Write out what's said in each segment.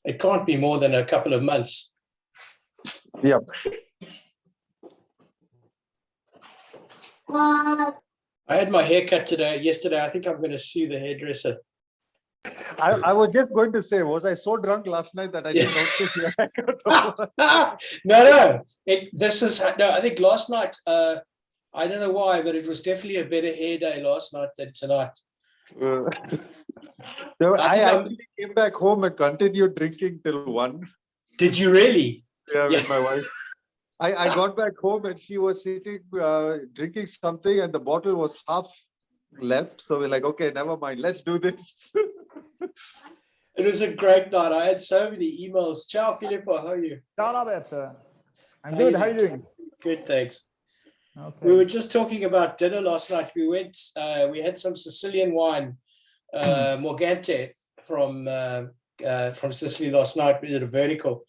It can't be more than a couple of months. Yeah. I had my hair cut yesterday. I think I'm going to sue the hairdresser. I was just going to say, was I so drunk last night that I didn't notice your haircut? No. I think last night, I don't know why, but it was definitely a better hair day last night than tonight. I actually came back home and continued drinking till 1. Did you really? Yeah, with my wife. I got back home and she was sitting drinking something and the bottle was half left. So we're like, okay, never mind. Let's do this. It was a great night. I had so many emails. Ciao, Filippo. How are you? Ciao, Roberto. I'm good. How are you doing? Good, thanks. Okay. We were just talking about dinner last night. We had some Sicilian wine, Morgante from Sicily last night. We did a vertical.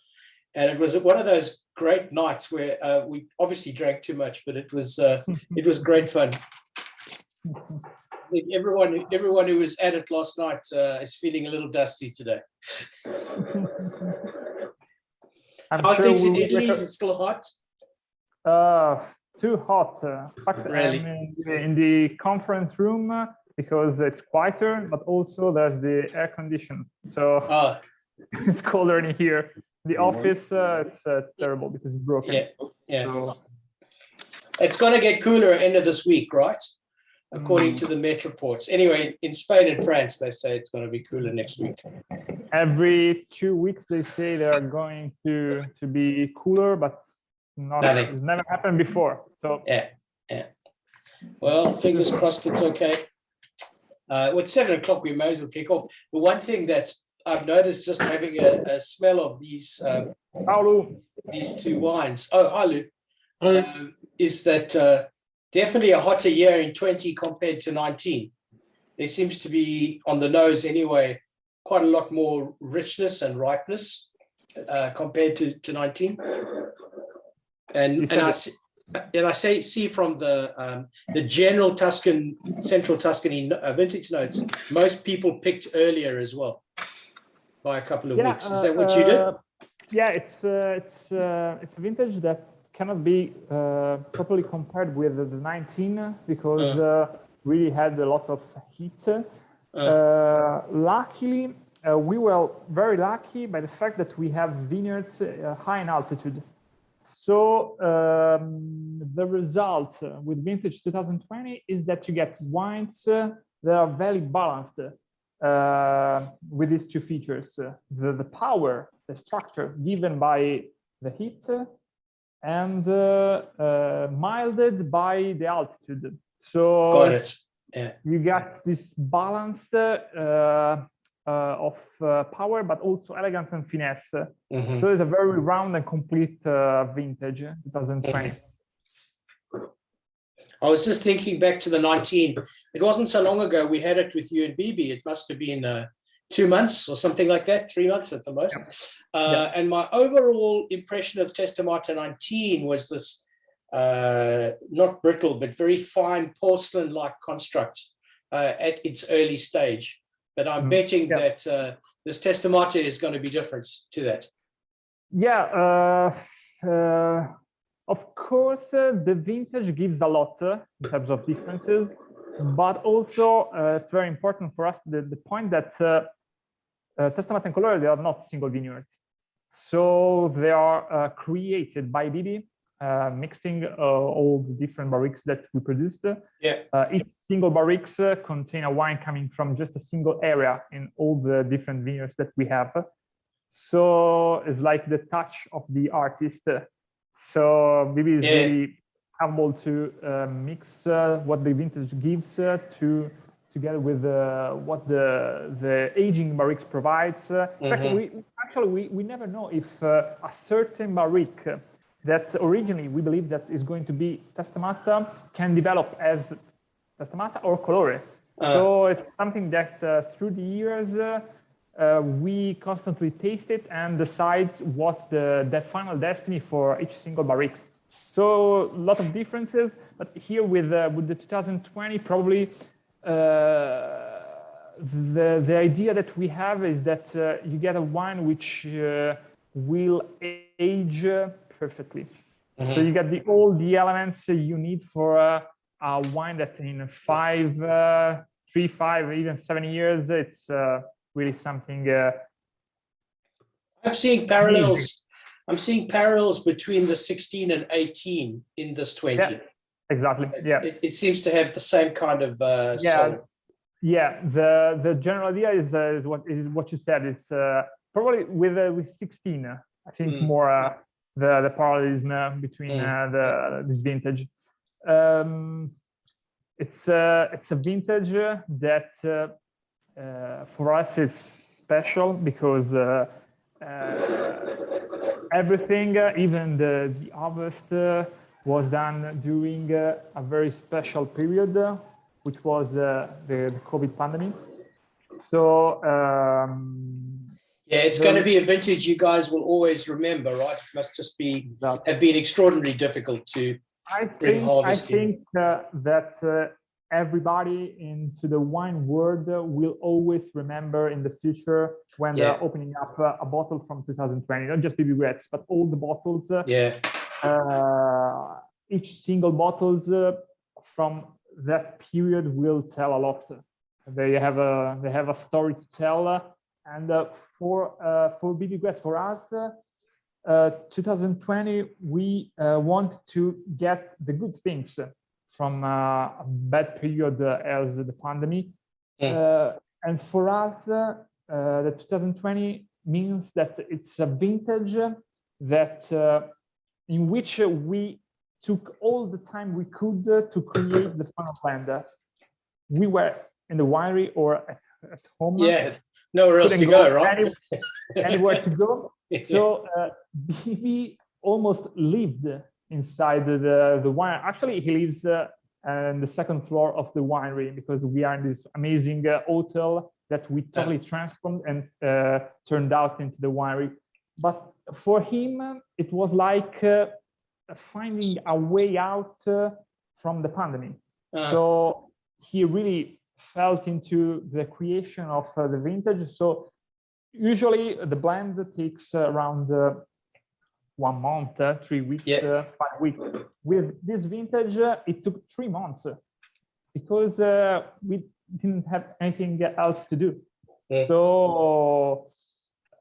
And it was one of those great nights where we obviously drank too much, but it was great fun. I think everyone who was at it last night is feeling a little dusty today. How things in Italy? Is it still hot? Too hot. In fact, really? I'm in the conference room because it's quieter, but also there's the air condition. So it's colder in here. The office, it's terrible because it's broken. Yeah. So, it's going to get cooler end of this week, right? According to the Met reports. Anyway, in Spain and France, they say it's going to be cooler next week. Every 2 weeks, they say they are going to be cooler, but it's never happened before. So yeah. Well, fingers crossed it's okay. It's 7 o'clock. We may as well kick off. The one thing that I've noticed just having a smell of these two wines. Oh, hi, Lou. Is that definitely a hotter year in 20 compared to 19. There seems to be, on the nose anyway, quite a lot more richness and ripeness compared to 19. And I see from the general Central Tuscany vintage notes, most people picked earlier as well by a couple of weeks. Is that what you did? Yeah, it's a vintage that cannot be properly compared with the 19 because really had a lot of heat. Luckily, we were very lucky by the fact that we have vineyards high in altitude. So the result with vintage 2020 is that you get wines that are very balanced with these two features: the power, the structure given by the heat, and milded by the altitude. So got it. Yeah. You got this balance of power, but also elegance and finesse. Mm-hmm. So it's a very round and complete vintage 2020. Mm-hmm. I was just thinking back to the 19. It wasn't so long ago we had it with you and Bibi. It must have been 2 months or something like that, 3 months at the most. And my overall impression of Testamatta 19 was this not brittle, but very fine porcelain-like construct at its early stage. But I'm betting that this Testamatta is going to be different to that. Yeah, of course, the vintage gives a lot in terms of differences, but also it's very important for us the point that Testamatta and Colore, they are not single vineyards. So they are created by Bibi, mixing all the different barriques that we produced. Each single barriques contain a wine coming from just a single area in all the different vineyards that we have. So it's like the touch of the artist. So Bibi is really able to mix what the vintage gives together with what the aging barriques provides. In fact, we never know if a certain barrique that originally we believe that is going to be Testamatta can develop as Testamatta or Colore. So it's something that through the years we constantly taste it and decides what the final destiny for each single barrique. So a lot of differences, but here with the 2020 probably the idea that we have is that you get a wine which will age perfectly. So you get all the elements you need for a wine that in 3, 5, even 7 years, it's really something. I'm seeing parallels. I'm seeing parallels between the 16 and 18 in this 20. Yeah, exactly. Yeah. It seems to have the same kind of soul. Yeah. The general idea is what you said. It's probably with 16. I think more the parallelism between this vintage. It's a vintage that for us is special because everything, even the harvest, was done during a very special period, which was the COVID pandemic. So yeah, it's going to be a vintage you guys will always remember, right? It must just be have been extraordinarily difficult to bring harvest in. I think that everybody into the wine world will always remember in the future when they're opening up a bottle from 2020, not just Bibi Graetz, but all the bottles. Each single bottles from that period will tell a lot. They have a story to tell, and for Bibi Graetz, for us, 2020 we want to get the good things from a bad period as the pandemic, and for us, the 2020 means that it's a vintage that in which we took all the time we could to create the final blend. We were in the winery or at home. Yeah, nowhere else to go, right? Anywhere to go. So Bibi almost lived inside the winery. Actually, he lives on the second floor of the winery because we are in this amazing hotel that we totally transformed and turned out into the winery. But for him, it was like finding a way out from the pandemic. So he really felt into the creation of the vintage. So usually the blend takes around 1 month, 3 weeks, 5 weeks. With this vintage, it took 3 months because we didn't have anything else to do. So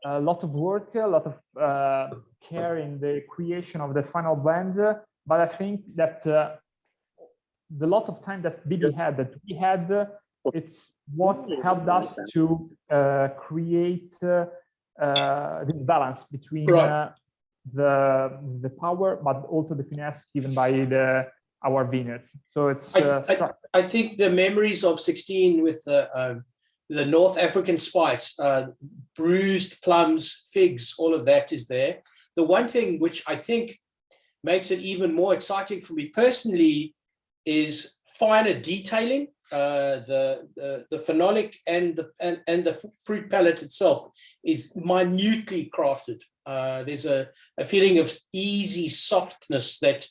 a lot of work, a lot of care in the creation of the final blend. But I think that the lot of time that Bibi had, that we had, it's what helped us to create this balance between the power, but also the finesse given by our vineyards. So it's. I think the memories of 16 with the North African spice, bruised plums, figs, all of that is there. The one thing which I think makes it even more exciting for me personally is finer detailing. The phenolic and the fruit palette itself is minutely crafted. There's a feeling of easy softness that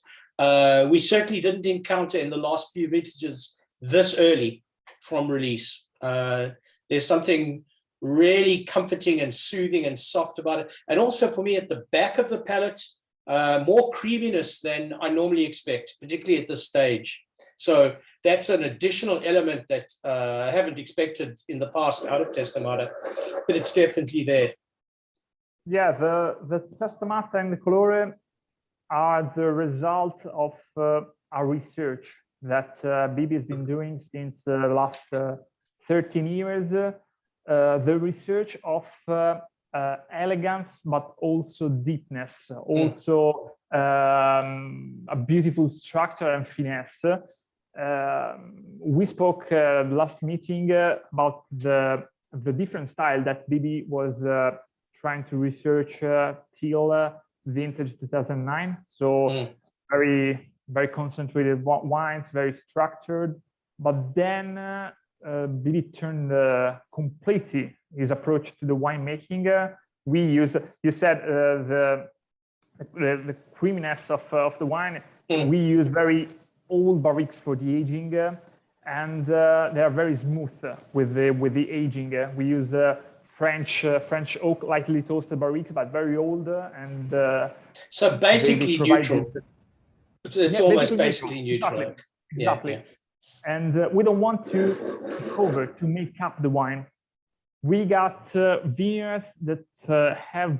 we certainly didn't encounter in the last few vintages this early from release. There's something really comforting and soothing and soft about it. And also for me at the back of the palate, more creaminess than I normally expect, particularly at this stage. So that's an additional element that I haven't expected in the past out of Testamatta, but it's definitely there. Yeah, the Testamatta and the Colore are the result of our research that Bibi has been doing since the last 13 years. The research of elegance, but also deepness, also a beautiful structure and finesse. We spoke last meeting about the different style that Bibi was trying to research till vintage 2009. So very, very concentrated wines, very structured. But then Bibi turned completely his approach to the winemaking. We use, you said, the creaminess of the wine. We use very old barriques for the aging, and they are very smooth with the aging. We use French oak, lightly toasted barriques, but very old, and so basically they provide neutral. this- It's yeah, almost basically neutral. Exactly. Yeah, Exactly. yeah. And we don't want to cover, to make up the wine. We got vineyards that have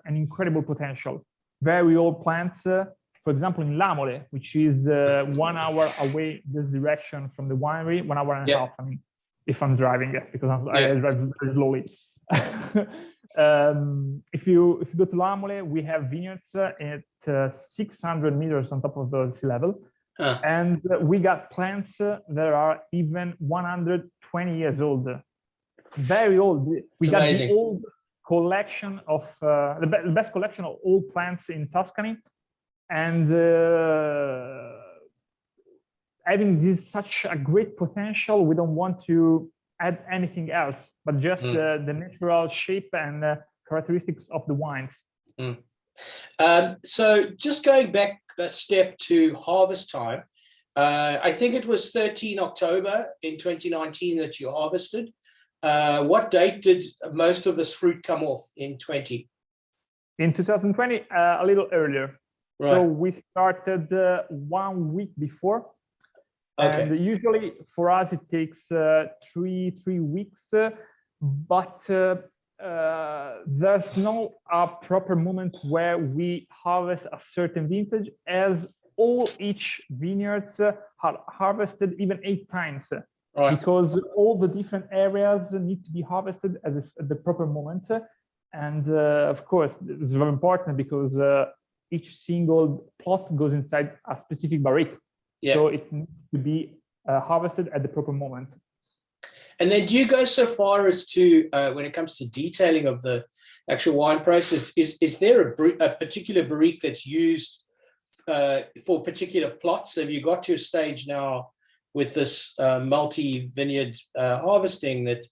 an incredible potential. Very old plants, for example, in Lamole, which is 1 hour away this direction from the winery, 1 hour and a Yeah. half. I mean, if I'm driving it, because I Yeah. drive very slowly. If you go to Lamole, we have vineyards at 600 meters on top of the sea level. And we got plants that are even 120 years old. Very old. We got amazing. the old collection of the best collection of old plants in Tuscany, and having this such a great potential, we don't want to add anything else, but just the natural shape and characteristics of the wines. So just going back a step to harvest time, I think it was 13 October in 2019 that you harvested. What date did most of this fruit come off in 20? In 2020, a little earlier. Right. So we started 1 week before. Okay. And usually for us, it takes three weeks, but there's no proper moment where we harvest a certain vintage, as each vineyards are harvested even 8 times. Right. Because all the different areas need to be harvested at the proper moment. And of course, it's very important because each single plot goes inside a specific barrique. Yeah. So it needs to be harvested at the proper moment. And then do you go so far as to, when it comes to detailing of the actual wine process, is there a particular barrique that's used for particular plots? Have you got to a stage now with this multi-vineyard harvesting that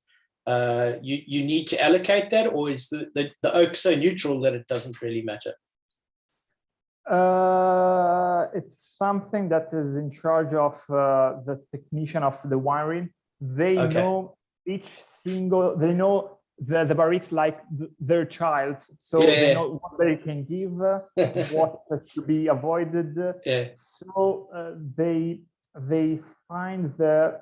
you need to allocate that, or is the oak so neutral that it doesn't really matter? It's something that is in charge of the technician of the winery. They know each single, they know the barriques like their child. So they know what they can give, what to be avoided. So they find the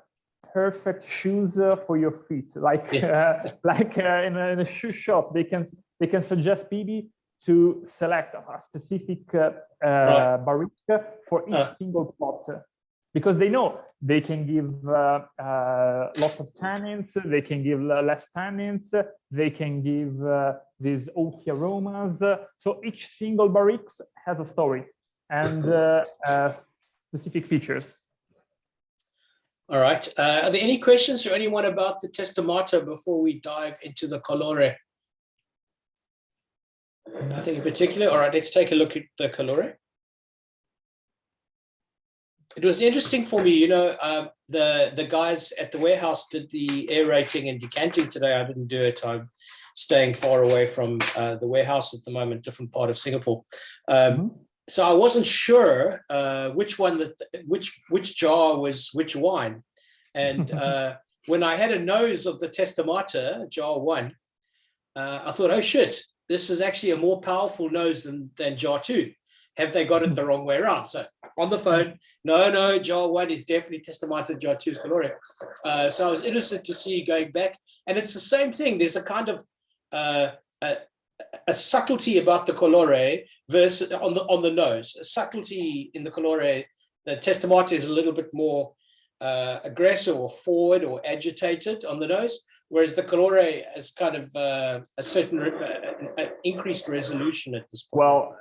perfect shoes for your feet. Like in a shoe shop, they can suggest Bibi to select a specific barrique for each single plot, because they know they can give lots of tannins, they can give less tannins, they can give these oaky aromas. So each single barrique has a story and specific features. All right. Are there any questions for anyone about the Testamatta before we dive into the Colore? Nothing in particular. All right, let's take a look at the Colore. It was interesting for me, you know, the guys at the warehouse did the aerating and decanting today. I didn't do it. I'm staying far away from the warehouse at the moment, different part of Singapore. So I wasn't sure which jar was which wine. And when I had a nose of the Testamatta, jar 1, I thought, oh shit, this is actually a more powerful nose than jar 2. Have they got it the wrong way around? So on the phone, no, jar 1 is definitely Testamatta, jar 2 is Colore. So I was interested to see going back. And it's the same thing. There's a kind of a subtlety about the Colore versus on the nose. A subtlety in the Colore. The Testamatta is a little bit more aggressive or forward or agitated on the nose, whereas the Colore has kind of a certain increased resolution at this point. Well,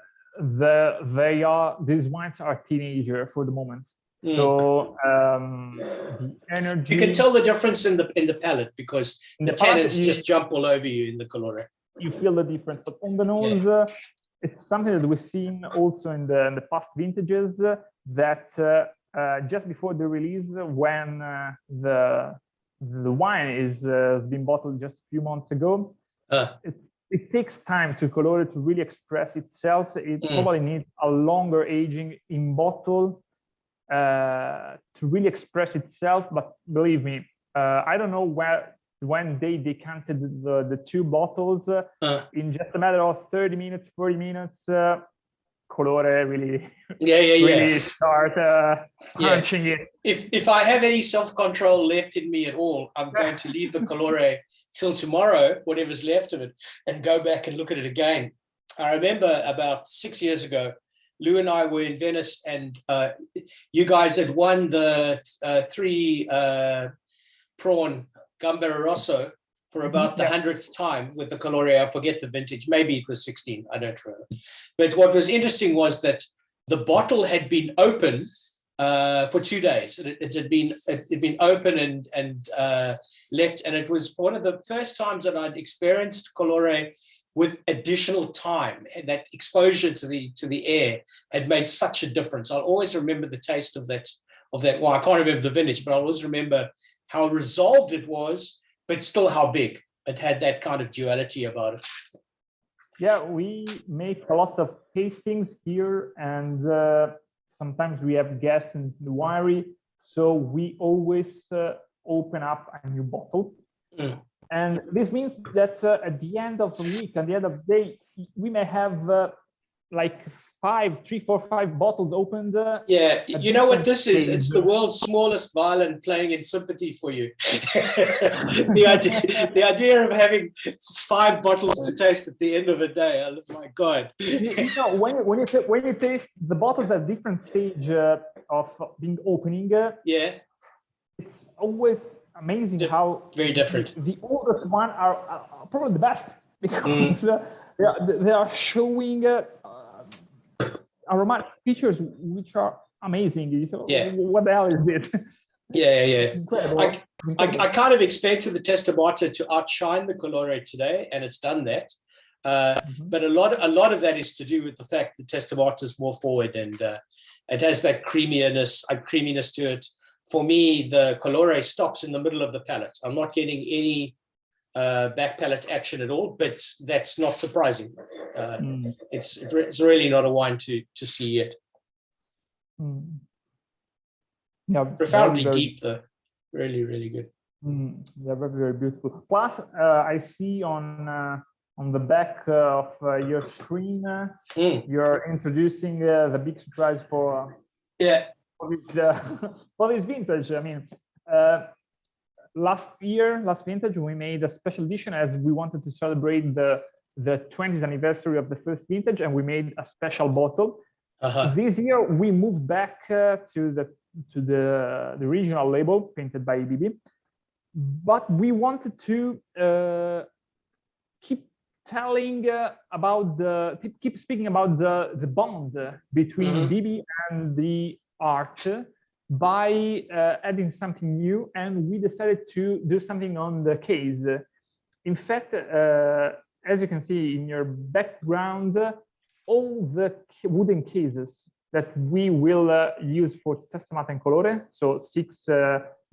these wines are teenager for the moment. So the energy, you can tell the difference in the palate because the tannins just jump all over you in the Colore. You feel the difference, but on the nose, it's something that we've seen also in the past vintages, that just before the release, when the wine is been bottled just a few months ago, it takes time to Colore to really express itself. It probably needs a longer aging in bottle to really express itself. But believe me, I don't know when they decanted the two bottles in just a matter of 30 minutes, 40 minutes. Colore really, really start punching it. If I have any self-control left in me at all, I'm going to leave the Colore till tomorrow, whatever's left of it, and go back and look at it again. I remember about 6 years ago, Lou and I were in Venice, and you guys had won the 3 prawn Gambero Rosso for about the 100th time with the Colore. I forget the vintage. Maybe it was 16. I don't remember. But what was interesting was that the bottle had been open for 2 days. It had been open and left, and it was one of the first times that I'd experienced Colore with additional time, and that exposure to the air had made such a difference. I'll always remember the taste of that. Well, I can't remember the vintage, but I'll always remember how resolved it was, but still how big. It had that kind of duality about it. Yeah, we make a lot of tastings here, and sometimes we have guests in the winery, so we always open up a new bottle. And this means that at the end of the week, at the end of the day, we may have like 3, 4, 5 bottles opened. Yeah, you know what this is? It's the world's smallest violin playing in sympathy for you. the idea of having 5 bottles to taste at the end of a day. Oh my God! You know, when you taste the bottles at different stage of being opening, it's always amazing how very different. The oldest one are probably the best, because they are showing aromatic features which are amazing. So what the hell is it? Incredible. I kind of expected the Testamatta to outshine the Colore today, and it's done that. But a lot of that is to do with the fact that Testamatta is more forward, and it has that creaminess to it. For me, the Colore stops in the middle of the palate. I'm not getting any back palate action at all, but that's not surprising. It's really not a wine to see yet. Yeah, profoundly deep though. Really, really good. Yeah, very, very beautiful. Plus, I see on the back of your screen, you're introducing the big surprise for for this vintage. I mean, last vintage we made a special edition as we wanted to celebrate the 20th anniversary of the first vintage, and we made a special bottle. This year we moved back to the original label printed by Bibi, but we wanted to keep speaking about the bond between Bibi and the art by adding something new, and we decided to do something on the case. In fact, as you can see in your background, all the wooden cases that we will use for Testamatta and Colore, so 6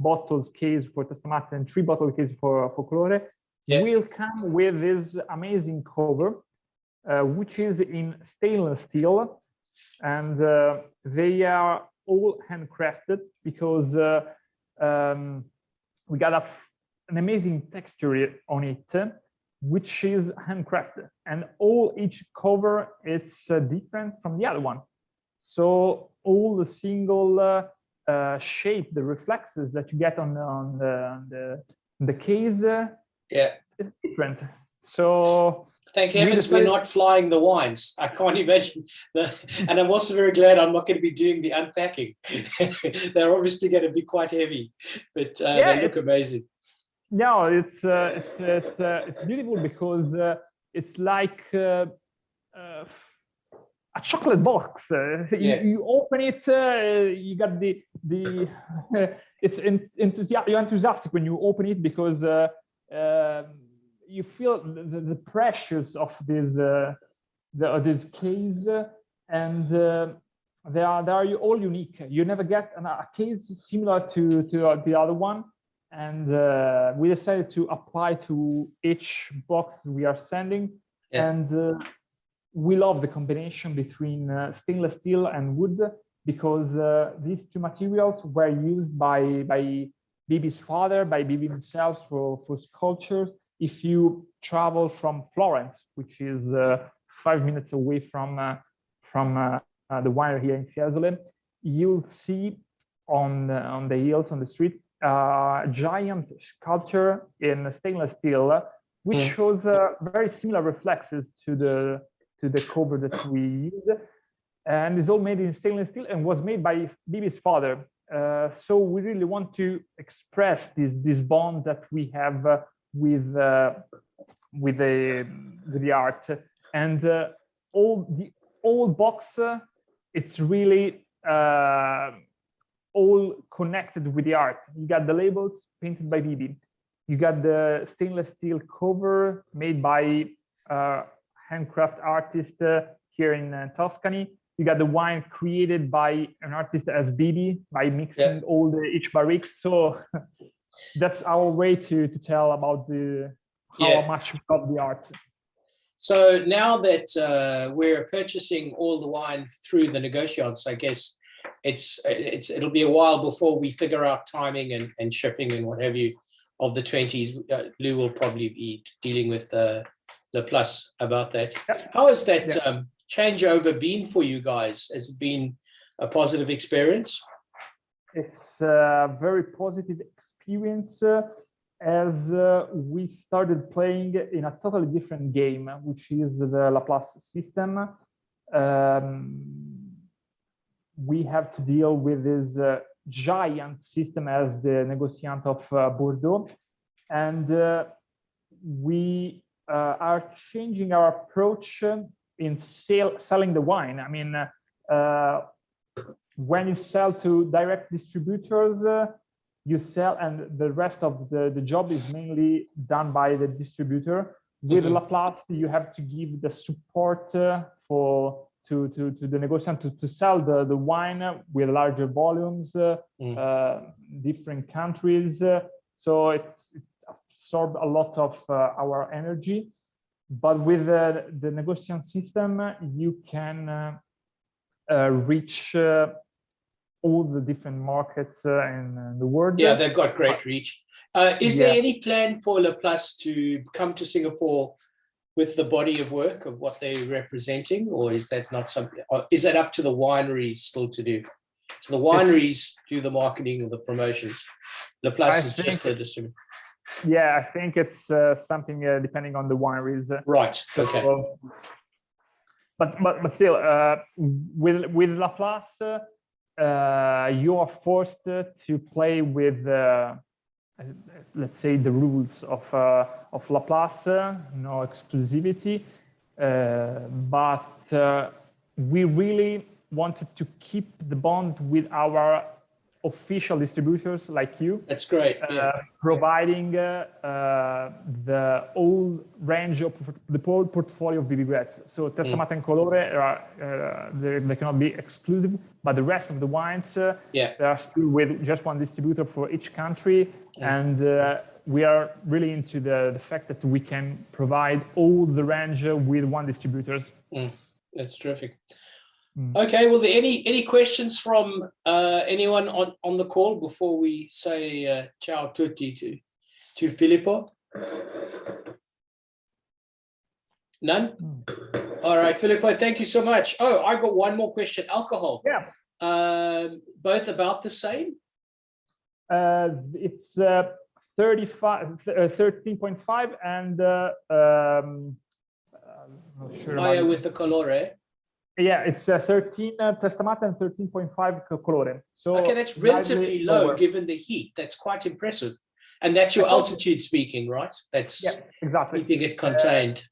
bottles case for Testamatta and 3 bottle case for Colore, will come with this amazing cover, which is in stainless steel, and they are all handcrafted because we got an amazing texture on it, which is handcrafted, and each cover it's different from the other one. So all the single shape, the reflexes that you get on the case, is different. So thank heavens we're not flying the wines. I can't imagine and I'm also very glad I'm not going to be doing the unpacking. They're obviously going to be quite heavy, but they look amazing. No, it's beautiful because it's like a chocolate box. You open it, you got you're enthusiastic when you open it because you feel the pressures of this case, and they are all unique. You never get a case similar to the other one, and we decided to apply to each box we are sending, and we love the combination between stainless steel and wood, because these two materials were used by Bibi's father, by Bibi himself for sculptures. If you travel from Florence, which is 5 minutes away from the winery here in Fiesole, you'll see on the hills, on the street, a giant sculpture in stainless steel, which shows very similar reflexes to the cover that we use, and is all made in stainless steel and was made by Bibi's father. So we really want to express this bond that we have with the art, and all the old box. It's really all connected with the art. You got the labels painted by Bibi. You got the stainless steel cover made by handcraft artist here in Tuscany. You got the wine created by an artist as Bibi by mixing all each barrique. So that's our way to tell about how much we love the art. So now that we're purchasing all the wine through the negotiants, I guess it'll be a while before we figure out timing and shipping and what have you of the 20s. Lou will probably be dealing with Laplace about that. Yep. How has that changeover been for you guys? Has it been a positive experience? It's a very positive experience. As we started playing in a totally different game, which is the Laplace system. We have to deal with this giant system as the negociant of Bordeaux, and we are changing our approach in selling the wine. I mean, when you sell to direct distributors, you sell, and the rest of the job is mainly done by the distributor. With Laplace, you have to give the support to the negotiant to sell the wine with larger volumes, different countries. So it absorbed a lot of our energy. But with the negotiant system, you can reach all the different markets in the world. Yeah, they've got great reach. Is there any plan for Laplace to come to Singapore with the body of work of what they're representing, or is that not something, or is that up to the wineries still to do? So the wineries do the marketing or the promotions. Laplace is just a distributor. Yeah, I think it's something depending on the wineries. Right. Okay. But still, with Laplace, you are forced to play with, let's say, the rules of Laplace, no exclusivity, but we really wanted to keep the bond with our official distributors like you. That's great. Providing the whole range of the portfolio of Bibi Graetz. So Testamatta and Colore they cannot be exclusive, but the rest of the wines they are still with just one distributor for each country, and we are really into the fact that we can provide all the range with one distributor. That's terrific. Okay, well, any questions from anyone on the call before we say ciao tutti to Filippo? None? All right, Filippo, thank you so much. Oh, I got one more question. Alcohol. Yeah. Both about the same? It's 13.5 and not sure with the Colore. Yeah, it's 13 Testamatta and 13.5 Colore. So okay, that's relatively low given the heat. That's quite impressive. And that's your altitude speaking, right? That's exactly keeping it contained.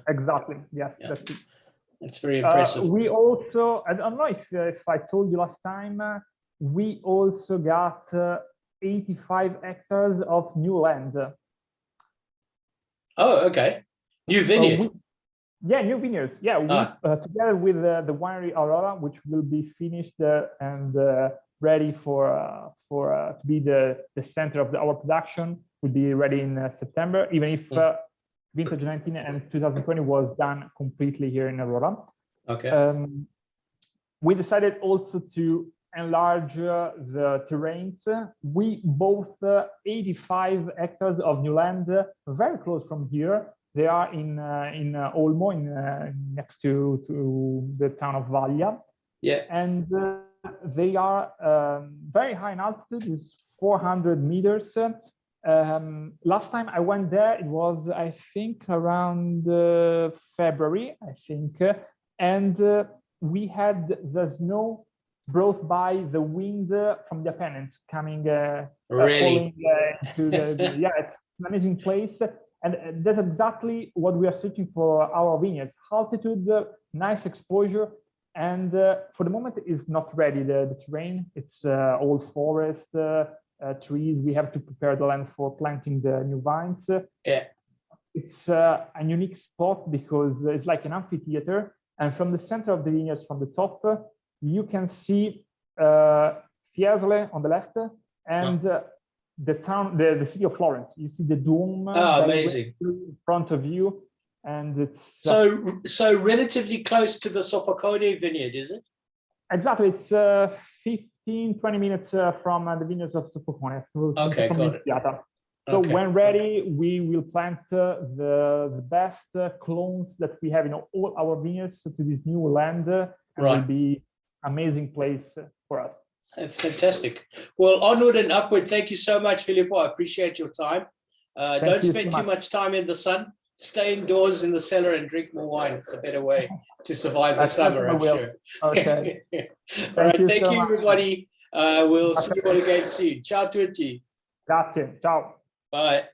Exactly. Yes, that's very impressive. We also, I don't know if I told you last time, we also got 85 hectares of new land. Oh, okay. New vineyard. New vineyards. Yeah, we, together with the winery Aurora, which will be finished and ready for to be the center of our production, will be ready in September. Even if vintage 19 and 2020 was done completely here in Aurora. Okay. we decided also to enlarge the terrains. We bought 85 hectares of new land very close from here. They are in Olmo, next to the town of Vaglia. Yeah. And they are very high in altitude, is 400 meters. Last time I went there, it was, I think, around February, I think. And we had the snow brought by the wind from the Apennines coming, Really? into yeah, it's an amazing place. And that's exactly what we are searching for our vineyards. Altitude, nice exposure. And for the moment, it's not ready, the terrain. It's all forest, trees. We have to prepare the land for planting the new vines. Yeah. It's a unique spot because it's like an amphitheater. And from the center of the vineyards, from the top, you can see Fiesole on the left and the town, the city of Florence. You see the dome amazing in front of you. And it's so relatively close to the Soppocone vineyard, is it? Exactly. It's 15-20 minutes from the vineyards of Soppocone. Okay, got it. So Okay. when ready, we will plant the best clones that we have in all our vineyards to this new land. And Right. will be amazing place for us. That's fantastic. Well, onward and upward. Thank you so much, Filippo. I appreciate your time. Don't you spend so too much time in the sun. Stay indoors in the cellar and drink more wine. It's a better way to survive the I summer, I'm will. sure. Okay. All right. you Thank so you, much. everybody. We'll see you all again soon. Ciao tutti. Grazie. Ciao. Bye.